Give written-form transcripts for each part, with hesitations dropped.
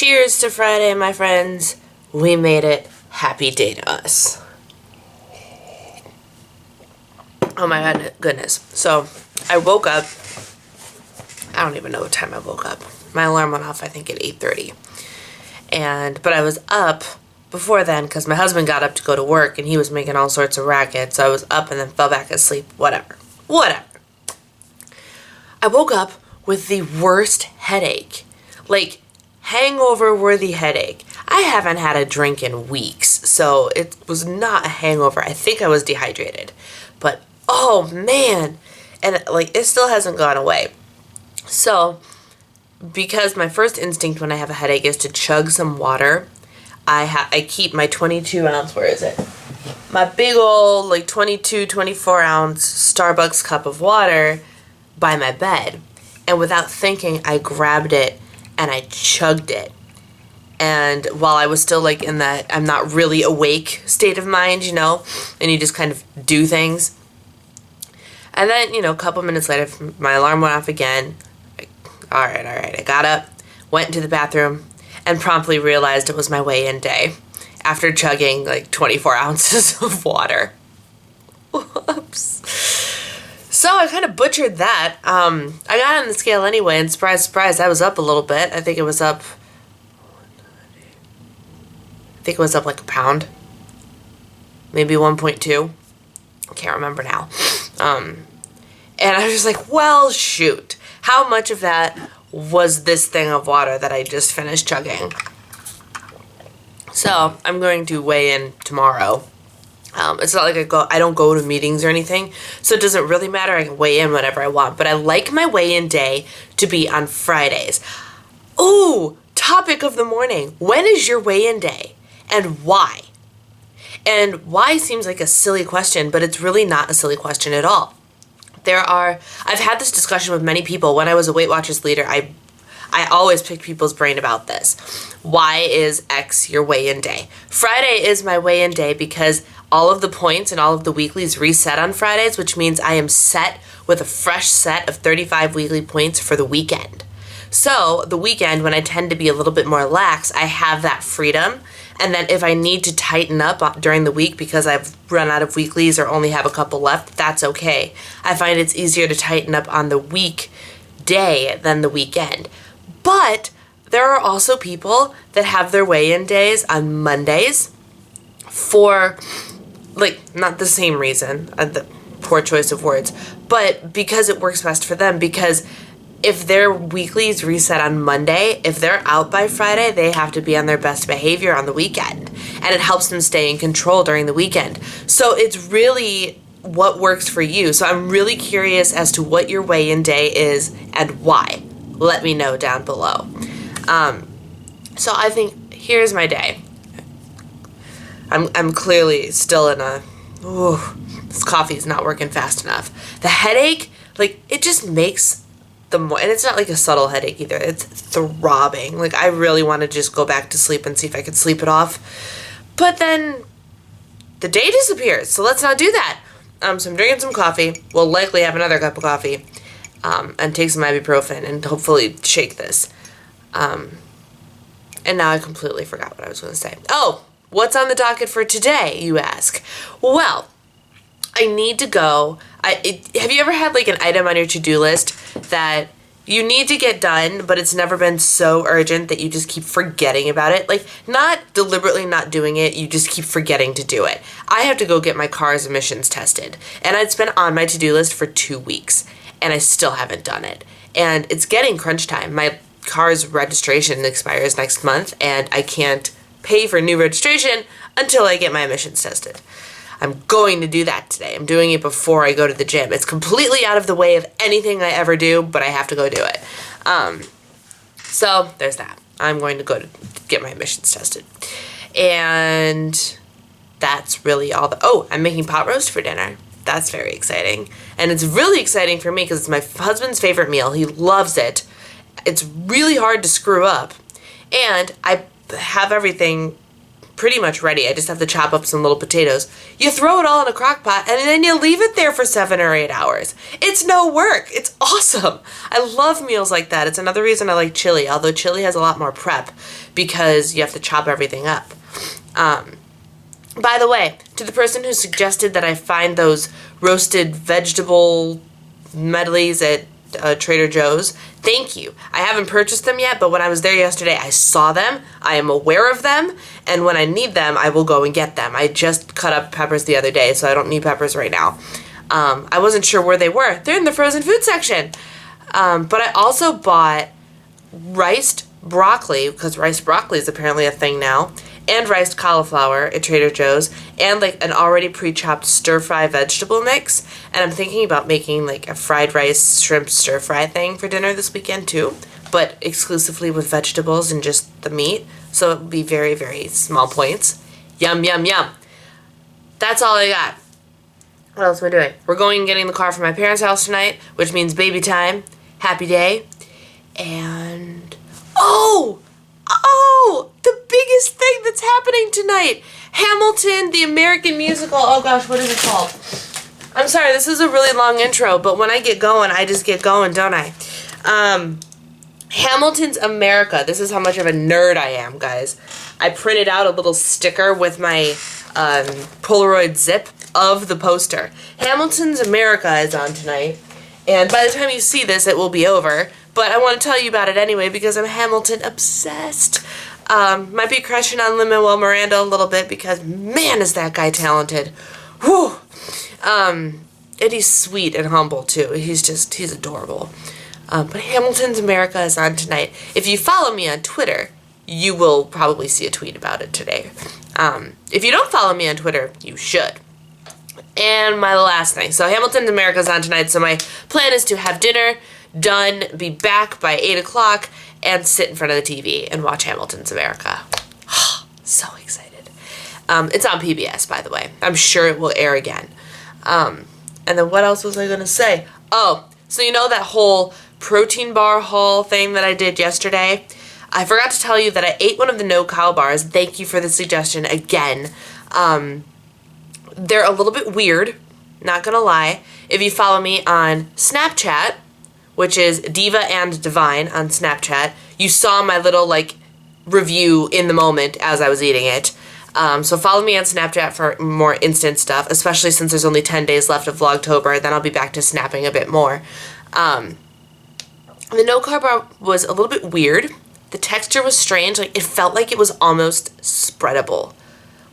Cheers to Friday, my friends. We made it. Happy day to us. Oh my goodness. So I woke up. I don't even know what time I woke up. My alarm went off, I think, at 8:30. But I was up before then because my husband got up to go to work and he was making all sorts of racket. So I was up and then fell back asleep. Whatever. I woke up with the worst headache. Like, hangover-worthy headache. I haven't had a drink in weeks, so it was not a hangover. I think I was dehydrated. But, oh man. And, like, it still hasn't gone away. So, because my first instinct when I have a headache is to chug some water, I keep my 22-ounce, where is it? My big old, like, 22, 24-ounce Starbucks cup of water by my bed. And without thinking, I grabbed it and I chugged it. And while I was still, like, in that I'm not really awake state of mind, you know, and you just kind of do things. And then, you know, a couple minutes later, my alarm went off again. All right. I got up, went to the bathroom, and promptly realized it was my weigh-in day after chugging, like, 24 ounces of water. Whoops. So I kind of butchered that. I got on the scale anyway, and surprise, surprise, I was up a little bit. I think it was up like a pound. Maybe 1.2. I can't remember now. And I was just like, well, shoot. How much of that was this thing of water that I just finished chugging? So I'm going to weigh in tomorrow. It's not like I don't go to meetings or anything, so it doesn't really matter. I can weigh in whenever I want, but I like my weigh-in day to be on Fridays. Ooh, topic of the morning. When is your weigh-in day, and why? And why seems like a silly question, but it's really not a silly question at all. I've had this discussion with many people. When I was a Weight Watchers leader, I always pick people's brain about this. Why is X your weigh-in day? Friday is my weigh-in day because all of the points and all of the weeklies reset on Fridays, which means I am set with a fresh set of 35 weekly points for the weekend. So the weekend, when I tend to be a little bit more lax, I have that freedom. And then if I need to tighten up during the week because I've run out of weeklies or only have a couple left, that's okay. I find it's easier to tighten up on the weekday than the weekend. But there are also people that have their weigh-in days on Mondays for, like, not the same reason, the poor choice of words, but because it works best for them. Because if their weeklies reset on Monday, if they're out by Friday, they have to be on their best behavior on the weekend. And it helps them stay in control during the weekend. So it's really what works for you. So I'm really curious as to what your weigh-in day is and why. Let me know down below. So I think here's my day. I'm clearly still in this coffee is not working fast enough. The headache, like, it just makes and it's not like a subtle headache either. It's throbbing. Like, I really want to just go back to sleep and see if I could sleep it off. But then the day disappears, so let's not do that. So I'm drinking some coffee. We'll likely have another cup of coffee. And take some ibuprofen and hopefully shake this. And now I completely forgot what I was going to say. Oh, what's on the docket for today, you ask? Well, I need to go. Have you ever had, like, an item on your to-do list that you need to get done, but it's never been so urgent that you just keep forgetting about it? Like, not deliberately not doing it, you just keep forgetting to do it. I have to go get my car's emissions tested, and it's been on my to-do list for 2 weeks. And I still haven't done it. And it's getting crunch time. My car's registration expires next month, and I can't pay for new registration until I get my emissions tested. I'm going to do that today. I'm doing it before I go to the gym. It's completely out of the way of anything I ever do, but I have to go do it. So there's that. I'm going to go to get my emissions tested. And that's really all. I'm making pot roast for dinner. That's very exciting. And it's really exciting for me because it's my husband's favorite meal. He loves it. It's really hard to screw up. And I have everything pretty much ready. I just have to chop up some little potatoes. You throw it all in a crock pot and then you leave it there for 7 or 8 hours. It's no work. It's awesome. I love meals like that. It's another reason I like chili, although chili has a lot more prep because you have to chop everything up. By the way, to the person who suggested that I find those roasted vegetable medleys at Trader Joe's, thank you. I haven't purchased them yet, but when I was there yesterday, I saw them. I am aware of them, and when I need them, I will go and get them. I just cut up peppers the other day, so I don't need peppers right now. I wasn't sure where they were. They're in the frozen food section. But I also bought riced broccoli, because riced broccoli is apparently a thing now, and riced cauliflower at Trader Joe's, and like an already pre-chopped stir-fry vegetable mix. And I'm thinking about making like a fried rice shrimp stir-fry thing for dinner this weekend too, but exclusively with vegetables and just the meat. So it would be very, very small points. Yum, yum, yum. That's all I got. What else am I doing? We're going and getting the car from my parents' house tonight, which means baby time. Happy day. And the biggest thing that's happening tonight. Hamilton, the American musical. Oh gosh, what is it called? I'm sorry, this is a really long intro, but when I get going, I just get going, don't I? Hamilton's America. This is how much of a nerd I am, guys. I printed out a little sticker with my Polaroid zip of the poster. Hamilton's America is on tonight, and by the time you see this, it will be over. But I want to tell you about it anyway because I'm Hamilton obsessed. Might be crushing on Lin-Manuel Miranda a little bit because, man, is that guy talented. Whew. And he's sweet and humble, too. He's adorable. But Hamilton's America is on tonight. If you follow me on Twitter, you will probably see a tweet about it today. If you don't follow me on Twitter, you should. And my last thing. So Hamilton's America is on tonight, so my plan is to have dinner done, be back by 8 o'clock, and sit in front of the TV and watch Hamilton's America. So excited. It's on PBS, by the way. I'm sure it will air again. And then what else was I going to say? Oh, so you know that whole protein bar haul thing that I did yesterday? I forgot to tell you that I ate one of the no-cow bars. Thank you for the suggestion again. They're a little bit weird, not going to lie. If you follow me on Snapchat, which is Diva and Divine on Snapchat, you saw my little, like, review in the moment as I was eating it. So follow me on Snapchat for more instant stuff, especially since there's only 10 days left of Vlogtober. Then I'll be back to snapping a bit more. The no-carb bar was a little bit weird. The texture was strange. Like, it felt like it was almost spreadable.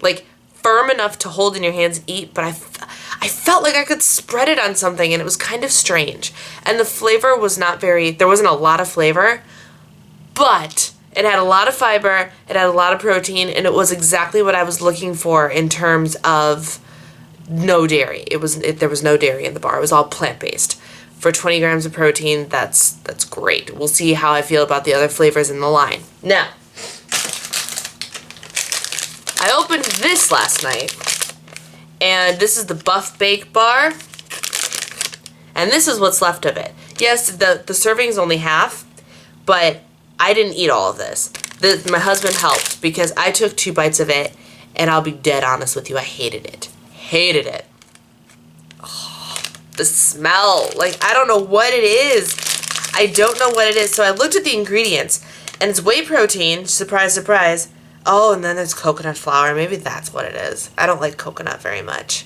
Like, firm enough to hold in your hands and eat, but I felt like I could spread it on something, and it was kind of strange. And the flavor was not there wasn't a lot of flavor, but it had a lot of fiber, it had a lot of protein, and it was exactly what I was looking for in terms of no dairy. There was no dairy in the bar. It was all plant-based. For 20 grams of protein, that's great. We'll see how I feel about the other flavors in the line. Now, I opened this last night, and this is the Buff Bake Bar, and this is what's left of it. Yes, the serving is only half, but I didn't eat all of this. My husband helped because I took 2 bites of it, and I'll be dead honest with you, I hated it. Hated it. Oh, the smell. Like, I don't know what it is. I don't know what it is. So I looked at the ingredients, and it's whey protein. Surprise, surprise. Oh, and then there's coconut flour. Maybe that's what it is. I don't like coconut very much.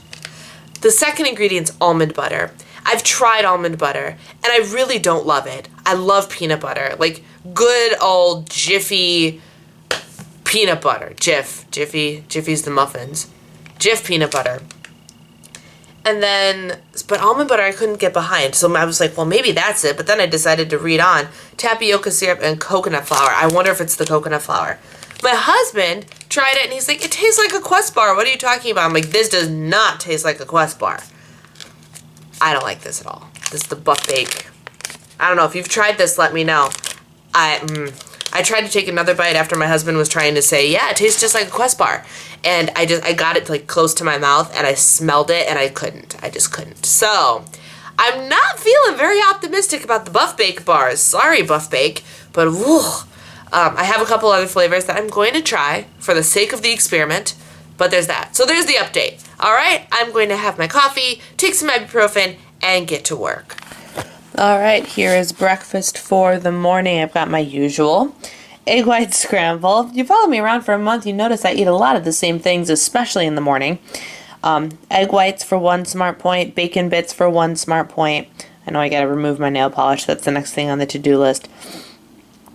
The second ingredient's almond butter. I've tried almond butter, and I really don't love it. I love peanut butter. Like, good old Jiffy peanut butter. Jiffy's the muffins. Jif peanut butter. And then, but almond butter I couldn't get behind. So I was like, well, maybe that's it. But then I decided to read on tapioca syrup and coconut flour. I wonder if it's the coconut flour. My husband tried it, and he's like, it tastes like a Quest bar. What are you talking about? I'm like, this does not taste like a Quest bar. I don't like this at all. This is the Buff Bake. I don't know. If you've tried this, let me know. I tried to take another bite after my husband was trying to say, yeah, it tastes just like a Quest bar. And I got it like close to my mouth, and I smelled it, and I just couldn't. So, I'm not feeling very optimistic about the Buff Bake bars. Sorry, Buff Bake, but whew. I have a couple other flavors that I'm going to try for the sake of the experiment, but there's that. So there's the update. All right, I'm going to have my coffee, take some ibuprofen, and get to work. All right, here is breakfast for the morning. I've got my usual egg white scramble. You follow me around for a month, you notice I eat a lot of the same things, especially in the morning. Egg whites for 1 smart point, bacon bits for 1 smart point. I know I gotta remove my nail polish, that's the next thing on the to-do list.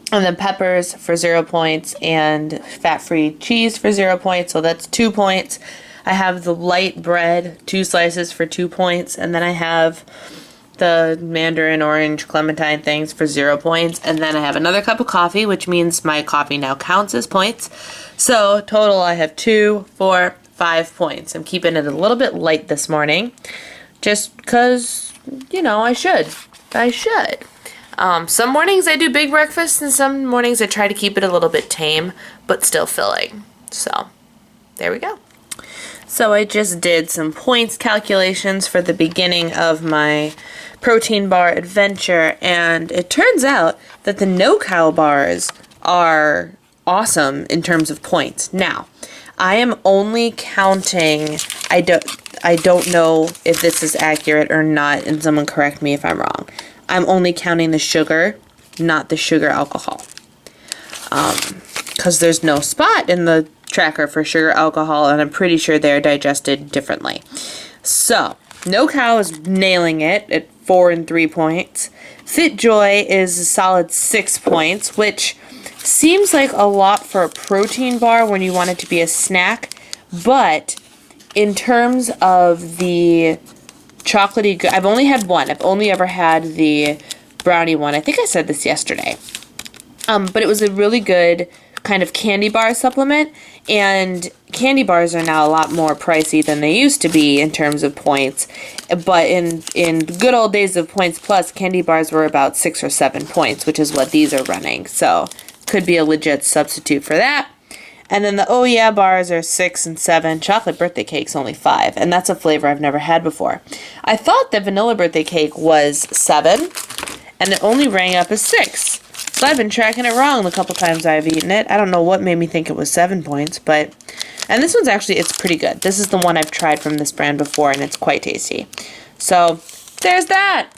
And then peppers for 0 points, and fat-free cheese for 0 points, so that's 2 points. I have the light bread, 2 slices for 2 points, and then I have the mandarin, orange, clementine things for 0 points, and then I have another cup of coffee, which means my coffee now counts as points. So total I have 2, 4, 5 points. I'm keeping it a little bit light this morning, just because, you know, I should. Some mornings I do big breakfast, and some mornings I try to keep it a little bit tame, but still filling. So, there we go. So I just did some points calculations for the beginning of my protein bar adventure, and it turns out that the no-cow bars are awesome in terms of points. Now, I am only counting, I don't know if this is accurate or not, and someone correct me if I'm wrong. I'm only counting the sugar, not the sugar alcohol. Because there's no spot in the tracker for sugar alcohol, and I'm pretty sure they're digested differently. So, No Cow is nailing it at 4 and 3 points. FitJoy is a solid 6 points, which seems like a lot for a protein bar when you want it to be a snack, but in terms of the chocolatey, I've only had one. I've only ever had the brownie one. I think I said this yesterday. But it was a really good kind of candy bar supplement, and candy bars are now a lot more pricey than they used to be in terms of points. But in good old days of Points Plus, candy bars were about 6 or 7 points, which is what these are running. So could be a legit substitute for that. And then the Oh Yeah bars are 6 and 7. Chocolate birthday cake's only 5, and that's a flavor I've never had before. I thought the vanilla birthday cake was 7, and it only rang up as 6. So I've been tracking it wrong the couple times I've eaten it. I don't know what made me think it was 7 points, but... And this one's actually, it's pretty good. This is the one I've tried from this brand before, and it's quite tasty. So, there's that!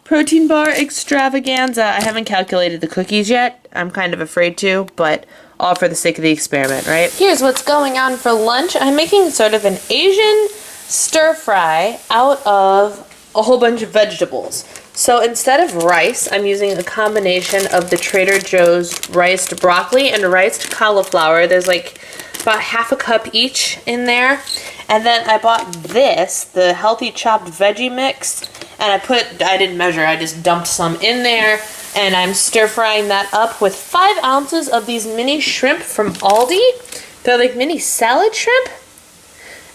Protein bar extravaganza. I haven't calculated the cookies yet. I'm kind of afraid to, but all for the sake of the experiment, right? Here's what's going on for lunch. I'm making sort of an Asian stir fry out of a whole bunch of vegetables. So instead of rice, I'm using a combination of the Trader Joe's riced broccoli and riced cauliflower. There's like about half a cup each in there. And then I bought this, the healthy chopped veggie mix, and I didn't measure, I just dumped some in there, and I'm stir frying that up with 5 ounces of these mini shrimp from Aldi. They're like mini salad shrimp.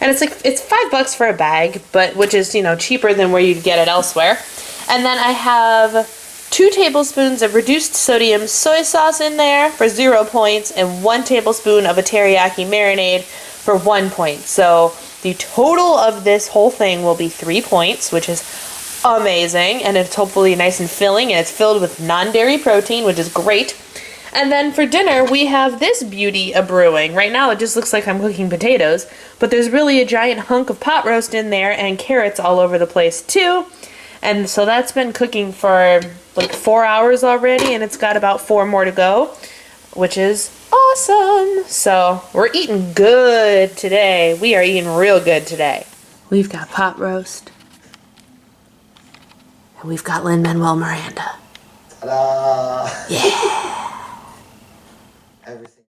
And it's $5 for a bag, but which is, you know, cheaper than where you'd get it elsewhere. And then I have 2 tablespoons of reduced sodium soy sauce in there for 0 points, and 1 tablespoon of a teriyaki marinade for 1 point. So the total of this whole thing will be 3 points, which is amazing, and it's hopefully nice and filling, and it's filled with non-dairy protein, which is great. And then for dinner, we have this beauty a-brewing. Right now, it just looks like I'm cooking potatoes, but there's really a giant hunk of pot roast in there and carrots all over the place, too. And so that's been cooking for like 4 hours already, and it's got about 4 more to go, which is awesome. So we're eating good today. We are eating real good today. We've got pot roast, and we've got Lin-Manuel Miranda. Ta-da! Yeah. Everything.